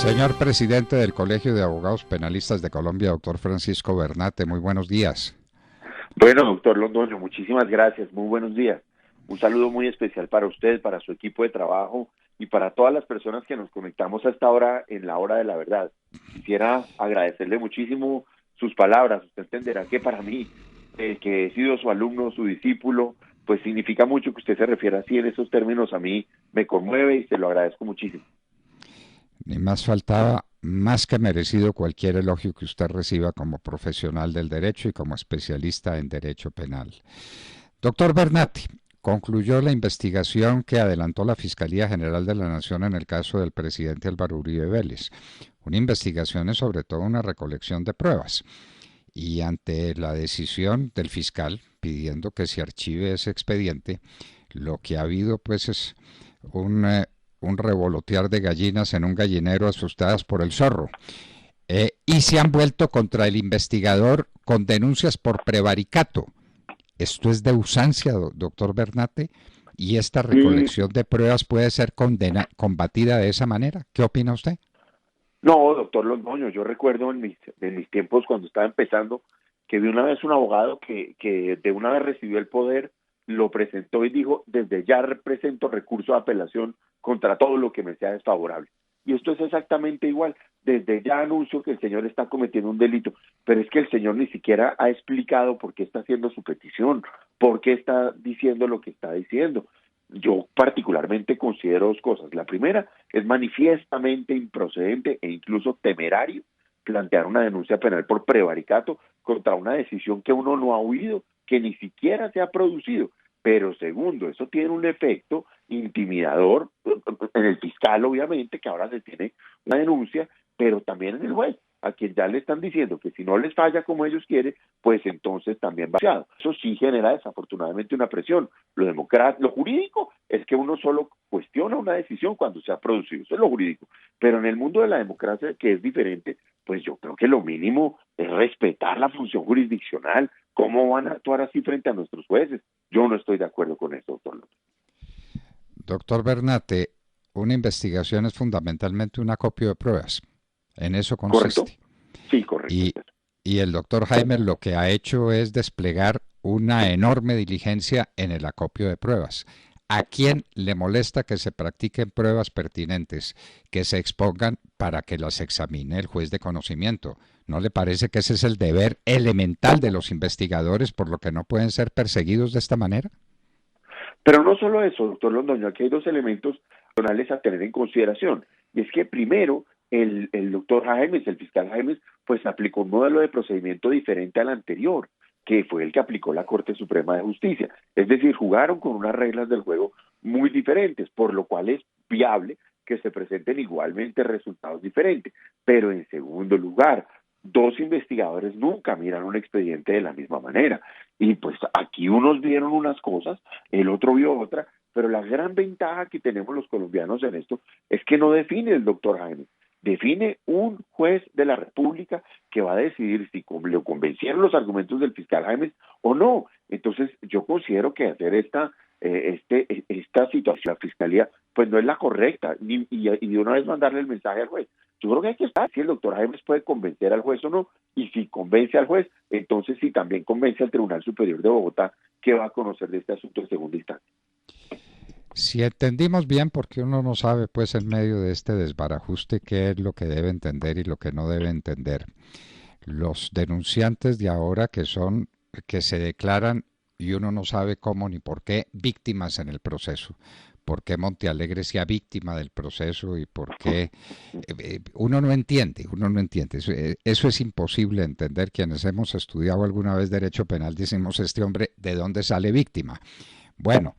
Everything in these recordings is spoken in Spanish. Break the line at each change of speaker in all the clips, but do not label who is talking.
Señor presidente del Colegio de Abogados Penalistas de Colombia, doctor Francisco Bernate, muy buenos días.
Bueno, doctor Londoño, muchísimas gracias, muy buenos días. Un saludo muy especial para usted, para su equipo de trabajo y para todas las personas que nos conectamos a esta hora en la hora de la verdad. Quisiera agradecerle muchísimo sus palabras. Usted entenderá que para mí, que he sido su alumno, su discípulo, pues significa mucho que usted se refiera así en esos términos. A mí me conmueve y se lo agradezco muchísimo.
Ni más faltaba, más que merecido cualquier elogio que usted reciba como profesional del derecho y como especialista en derecho penal. Doctor Bernati, concluyó la investigación que adelantó la Fiscalía General de la Nación en el caso del presidente Álvaro Uribe Vélez. Una investigación es sobre todo una recolección de pruebas. Y ante la decisión del fiscal pidiendo que se archive ese expediente, lo que ha habido pues es un, eh, un revolotear de gallinas en un gallinero asustadas por el zorro. Y se han vuelto contra el investigador con denuncias por prevaricato. Esto es de usancia, doctor Bernate, y esta
Y
recolección de pruebas puede ser combatida de esa manera. ¿Qué opina usted?
no, doctor Londoño, yo recuerdo en mis tiempos cuando estaba empezando que de una vez un abogado que de una vez recibió el poder, lo presentó y dijo, desde ya presento recurso de apelación contra todo lo que me sea desfavorable. Y esto es exactamente igual. Desde ya anuncio que el señor está cometiendo un delito, pero es que el señor ni siquiera ha explicado por qué está haciendo su petición, por qué está diciendo lo que está diciendo. Yo particularmente considero dos cosas. La primera es manifiestamente improcedente e incluso temerario plantear una denuncia penal por prevaricato contra una decisión que uno no ha oído, que ni siquiera se ha producido. Pero segundo, eso tiene un efecto intimidador en el fiscal, obviamente, que ahora se tiene una denuncia, pero también en el juez, a quien ya le están diciendo que si no les falla como ellos quieren, pues entonces también va vaciado. Eso sí genera desafortunadamente una presión. Lo jurídico es que uno solo cuestiona una decisión cuando se ha producido, eso es lo jurídico. Pero en el mundo de la democracia, que es diferente, pues yo creo que lo mínimo es respetar la función jurisdiccional. ¿Cómo van a actuar así frente a nuestros jueces? Yo no estoy de acuerdo con eso, doctor López.
Doctor Bernate, una investigación es fundamentalmente un acopio de pruebas. En eso
¿Correcto?
consiste.
Sí, correcto.
Y, y el doctor Jaime lo que ha hecho es desplegar una enorme diligencia en el acopio de pruebas. ¿A quién le molesta que se practiquen pruebas pertinentes, que se expongan para que las examine el juez de conocimiento? ¿No le parece que ese es el deber elemental de los investigadores, por lo que no pueden ser perseguidos de esta manera?
Pero no solo eso, doctor Londoño, aquí hay dos elementos personales a tener en consideración. Y es que primero, el doctor Jaimes, el fiscal Jaimes, pues aplicó un modelo de procedimiento diferente al anterior, que fue el que aplicó la Corte Suprema de Justicia. Es decir, jugaron con unas reglas del juego muy diferentes, por lo cual es viable que se presenten igualmente resultados diferentes. Pero en segundo lugar, dos investigadores nunca miran un expediente de la misma manera. Y pues aquí unos vieron unas cosas, el otro vio otra, pero la gran ventaja que tenemos los colombianos en esto es que no define el doctor Jaime, define un juez de la República que va a decidir si le convencieron los argumentos del fiscal Jaime o no. Entonces yo considero que hacer esta situación, la fiscalía, pues no es la correcta, y de una vez mandarle el mensaje al juez. Yo creo que hay que estar si el doctor Jaime puede convencer al juez o no, y si convence al juez, entonces sí también convence al Tribunal Superior de Bogotá, que va a conocer de este asunto en segunda instancia.
Si entendimos bien, porque uno no sabe, pues, en medio de este desbarajuste, qué es lo que debe entender y lo que no debe entender. Los denunciantes de ahora que se declaran y uno no sabe cómo ni por qué víctimas en el proceso. ¿Por qué Montealegre sea víctima del proceso y por qué? Uno no entiende. Eso es imposible entender. Quienes hemos estudiado alguna vez derecho penal decimos, este hombre, ¿de dónde sale víctima? Bueno,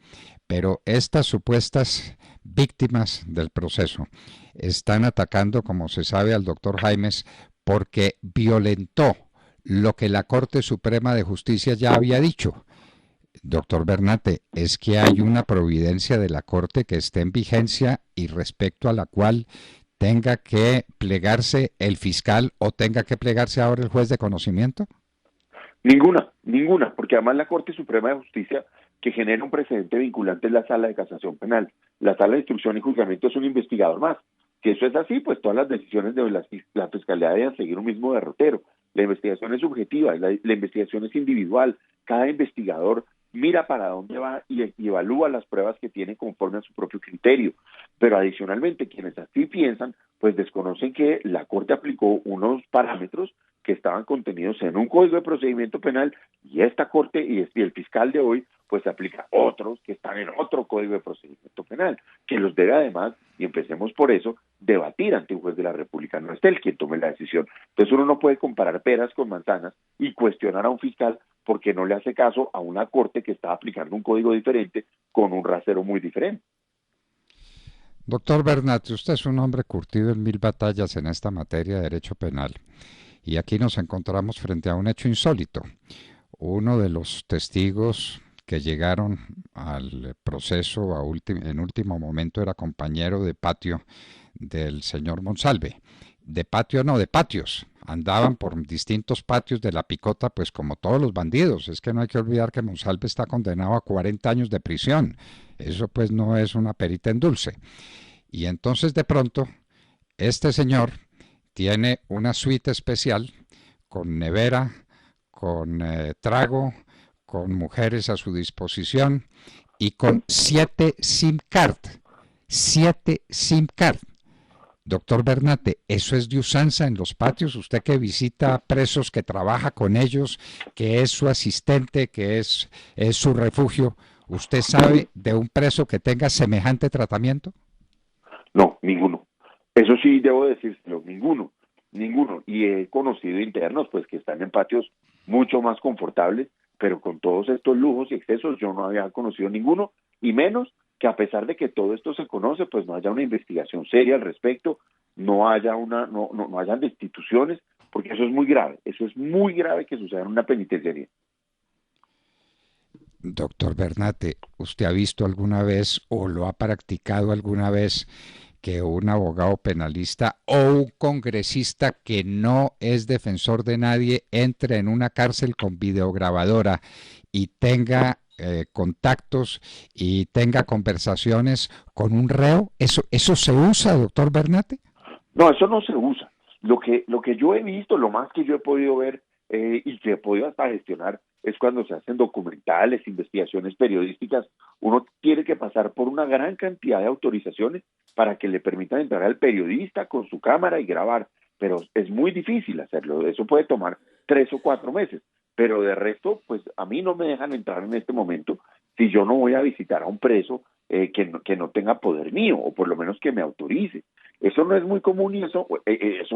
pero estas supuestas víctimas del proceso están atacando, como se sabe, al doctor Jaimes porque violentó lo que la Corte Suprema de Justicia ya había dicho. Doctor Bernate, es que hay una providencia de la Corte que esté en vigencia y respecto a la cual tenga que plegarse el fiscal o tenga que plegarse ahora el juez de conocimiento.
Ninguna, porque además la Corte Suprema de Justicia, que genera un precedente vinculante, es la Sala de Casación Penal. La Sala de Instrucción y Juzgamiento es un investigador más. Si eso es así, pues todas las decisiones de la Fiscalía deben seguir un mismo derrotero. La investigación es subjetiva, la investigación es individual. Cada investigador mira para dónde va y evalúa las pruebas que tiene conforme a su propio criterio. Pero adicionalmente, quienes así piensan, pues desconocen que la Corte aplicó unos parámetros que estaban contenidos en un código de procedimiento penal y esta Corte y el fiscal de hoy pues aplica otros que están en otro código de procedimiento penal, que los debe además, y empecemos por eso, debatir ante un juez de la República, no es él quien tome la decisión. Entonces uno no puede comparar peras con manzanas y cuestionar a un fiscal porque no le hace caso a una Corte que está aplicando un código diferente con un rasero muy diferente.
Doctor Bernat, usted es un hombre curtido en 1000 batallas en esta materia de derecho penal y aquí nos encontramos frente a un hecho insólito. Uno de los testigos que llegaron al proceso en último momento era compañero de patio del señor Monsalve. De patio no, de patios. Andaban por distintos patios de la Picota, pues como todos los bandidos. Es que no hay que olvidar que Monsalve está condenado a 40 años de prisión. Eso pues no es una perita en dulce. Y entonces de pronto, este señor tiene una suite especial con nevera, con trago, con mujeres a su disposición y con 7 SIM card. 7 SIM card. Doctor Bernate, ¿eso es de usanza en los patios? Usted que visita presos, que trabaja con ellos, que es su asistente, es su refugio, ¿usted sabe de un preso que tenga semejante tratamiento?
No, ninguno. Eso sí debo decírselo, ninguno. Y he conocido internos pues que están en patios mucho más confortables, pero con todos estos lujos y excesos yo no había conocido ninguno, y menos que a pesar de que todo esto se conoce, pues no haya una investigación seria al respecto, no hayan destituciones, porque eso es muy grave que suceda en una penitenciaría.
Doctor Bernate, ¿usted ha visto alguna vez o lo ha practicado alguna vez que un abogado penalista o un congresista que no es defensor de nadie entre en una cárcel con videograbadora y tenga contactos y tenga conversaciones con un reo? ¿Eso se usa, doctor Bernate?
No, eso no se usa. Lo que yo he visto, lo más que yo he podido ver y que he podido hasta gestionar es cuando se hacen documentales, investigaciones periodísticas. Uno tiene que pasar por una gran cantidad de autorizaciones para que le permitan entrar al periodista con su cámara y grabar, pero es muy difícil hacerlo. Eso puede tomar 3 o 4 meses, pero de resto, pues a mí no me dejan entrar en este momento si yo no voy a visitar a un preso que no tenga poder mío, o por lo menos que me autorice. Eso no es muy común y eso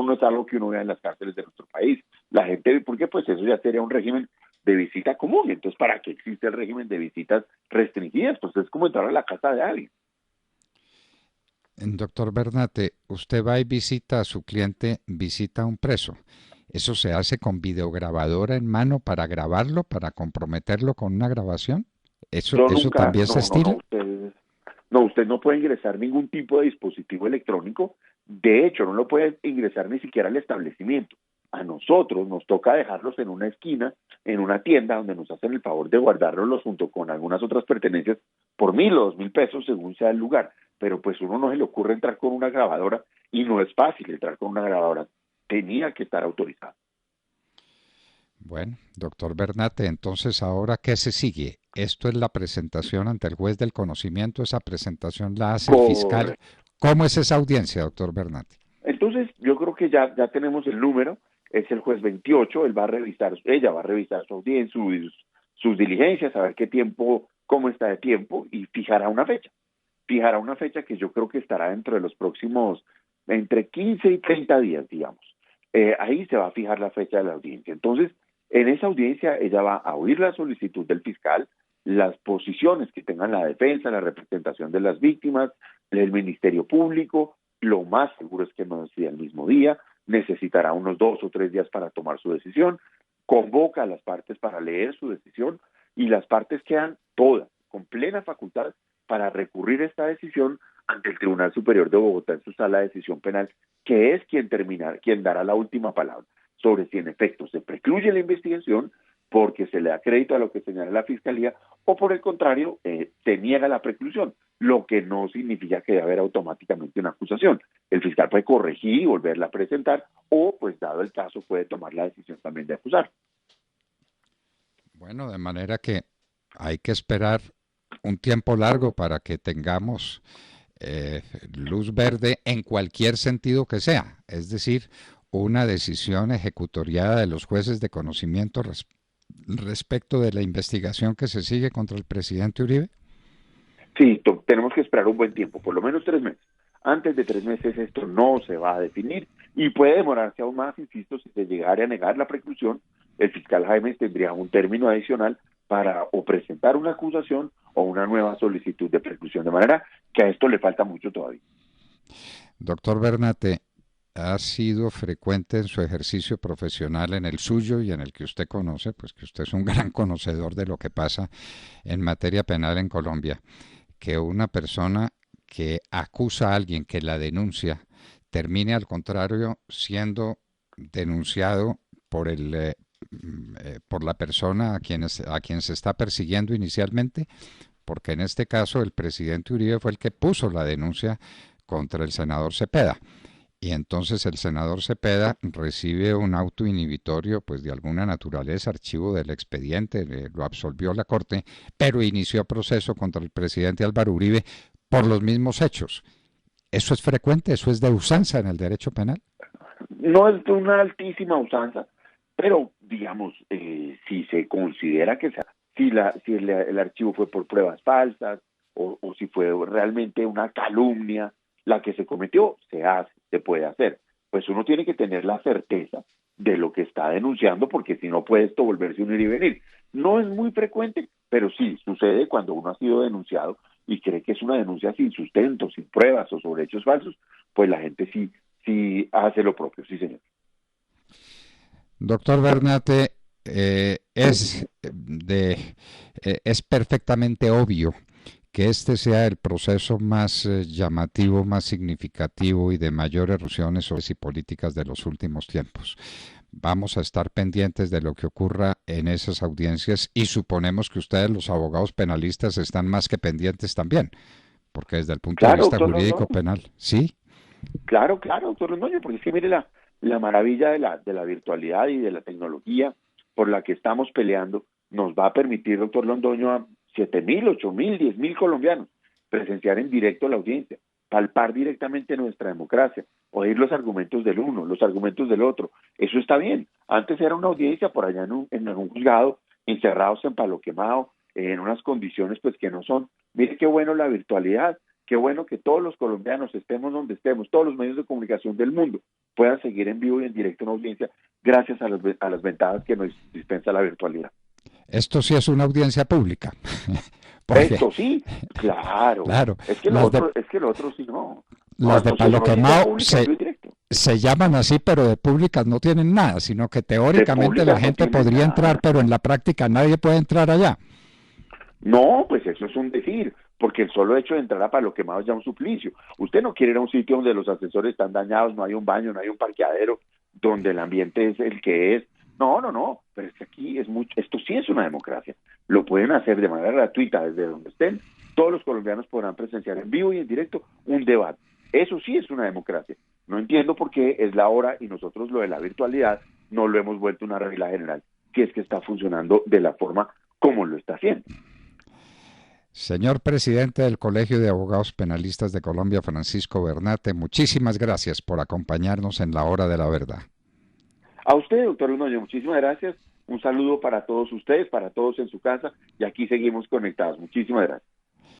no es algo que uno vea en las cárceles de nuestro país. La gente, porque pues eso ya sería un régimen de visita común. Entonces, ¿para qué existe el régimen de visitas restringidas? Pues es como entrar a la casa de alguien.
Doctor Bernate, usted va y visita a su cliente, visita a un preso. ¿Eso se hace con videograbadora en mano para grabarlo, para comprometerlo con una grabación? ¿Eso,
Yo
eso
nunca,
también se
no, no, no,
estila?
usted no puede ingresar ningún tipo de dispositivo electrónico. De hecho, no lo puede ingresar ni siquiera al establecimiento. A nosotros nos toca dejarlos en una esquina, en una tienda, donde nos hacen el favor de guardárnoslos junto con algunas otras pertenencias por 1.000 o 2.000 pesos según sea el lugar. Pero pues uno no se le ocurre entrar con una grabadora y no es fácil entrar con una grabadora. Tenía que estar autorizado.
Bueno, doctor Bernate, entonces ahora ¿qué se sigue? Esto es la presentación ante el juez del conocimiento, esa presentación la hace el fiscal.
Correcto.
¿Cómo es esa audiencia, doctor Bernate?
Entonces, yo creo que ya tenemos el número, es el juez 28, ella va a revisar su audiencia, sus diligencias, a ver qué tiempo, cómo está de tiempo, y fijará una fecha. Fijará una fecha que yo creo que estará dentro de los próximos, entre 15 y 30 días, digamos. Ahí se va a fijar la fecha de la audiencia. Entonces, en esa audiencia, ella va a oír la solicitud del fiscal, las posiciones que tengan la defensa, la representación de las víctimas, el Ministerio Público. Lo más seguro es que no decida el mismo día, necesitará unos 2 o 3 días para tomar su decisión, convoca a las partes para leer su decisión y las partes quedan todas con plena facultad para recurrir esta decisión ante el Tribunal Superior de Bogotá en su sala de decisión penal, que es quien dará la última palabra sobre si en efecto se precluye la investigación porque se le da crédito a lo que señala la Fiscalía, o por el contrario, se niega la preclusión, lo que no significa que debe haber automáticamente una acusación. el fiscal puede corregir y volverla a presentar, o pues dado el caso puede tomar la decisión también de acusar.
Bueno, de manera que hay que esperar un tiempo largo para que tengamos luz verde en cualquier sentido que sea, es decir, una decisión ejecutoriada de los jueces de conocimiento respecto de la investigación que se sigue contra el presidente Uribe.
Sí, tenemos que esperar un buen tiempo, por lo menos 3 meses. Antes de 3 meses esto no se va a definir y puede demorarse aún más, insisto, si se llegara a negar la preclusión, el fiscal Jaimes tendría un término adicional para o presentar una acusación o una nueva solicitud de preclusión, de manera que a esto le falta mucho todavía.
Doctor Bernate, ha sido frecuente en su ejercicio profesional, en el suyo y en el que usted conoce, pues que usted es un gran conocedor de lo que pasa en materia penal en Colombia, que una persona que acusa a alguien, que la denuncia, termine al contrario siendo denunciado por por la persona a quien se está persiguiendo inicialmente, porque en este caso el presidente Uribe fue el que puso la denuncia contra el senador Cepeda. Y entonces el senador Cepeda recibe un auto inhibitorio, pues de alguna naturaleza, archivo del expediente, lo absolvió la Corte, pero inició proceso contra el presidente Álvaro Uribe por los mismos hechos. ¿Eso es frecuente? ¿Eso es de usanza en el derecho penal?
No es de una altísima usanza, pero digamos, si se considera que si el archivo fue por pruebas falsas o si fue realmente una calumnia la que se cometió, se hace, se puede hacer. Pues uno tiene que tener la certeza de lo que está denunciando, porque si no puede esto volverse un ir y venir. No es muy frecuente, pero sí sucede cuando uno ha sido denunciado y cree que es una denuncia sin sustento, sin pruebas o sobre hechos falsos, pues la gente sí hace lo propio, sí señor.
Doctor Bernate, es perfectamente obvio que este sea el proceso más llamativo, más significativo y de mayor erupciones sociales y políticas de los últimos tiempos. Vamos a estar pendientes de lo que ocurra en esas audiencias y suponemos que ustedes, los abogados penalistas, están más que pendientes también, porque desde el punto de
Claro,
vista
doctor
jurídico
Londoño,
penal, sí.
claro, doctor Londoño, porque es que mire la maravilla de la virtualidad y de la tecnología por la que estamos peleando, nos va a permitir, doctor Londoño, a 7.000, 8.000, 10.000 colombianos presenciar en directo la audiencia, palpar directamente nuestra democracia, oír los argumentos del uno, los argumentos del otro. Eso está bien. Antes era una audiencia por allá en un juzgado, encerrados en palo quemado, en unas condiciones pues que no son. Mire qué bueno la virtualidad, qué bueno que todos los colombianos, estemos donde estemos, todos los medios de comunicación del mundo puedan seguir en vivo y en directo una audiencia gracias a las ventajas que nos dispensa la virtualidad.
Esto sí es una audiencia pública. Porque,
Esto sí, claro.
claro,
Es que lo otro sí no.
las de
No,
Palo
no es de
Quemado
pública en vivo y directo.
se llaman así, pero de públicas no tienen nada, sino que
De
teóricamente la
públicas no
gente
tienen
podría entrar,
nada.
pero en la práctica nadie puede entrar allá.
No, pues eso es un decir, porque el solo hecho de entrar a Palo Quemado es ya un suplicio. Usted no quiere ir a un sitio donde los ascensores están dañados, no hay un baño, no hay un parqueadero, donde el ambiente es el que es. No, pero es que aquí es mucho, esto sí es una democracia. Lo pueden hacer de manera gratuita desde donde estén. Todos los colombianos podrán presenciar en vivo y en directo un debate. Eso sí es una democracia. No entiendo por qué es la hora y nosotros lo de la virtualidad no lo hemos vuelto una regla general, que es que está funcionando de la forma como lo está haciendo.
Señor presidente del Colegio de Abogados Penalistas de Colombia, Francisco Bernate, muchísimas gracias por acompañarnos en la hora de la verdad.
A usted, doctor Londoño, muchísimas gracias. Un saludo para todos ustedes, para todos en su casa, y aquí seguimos conectados. Muchísimas gracias.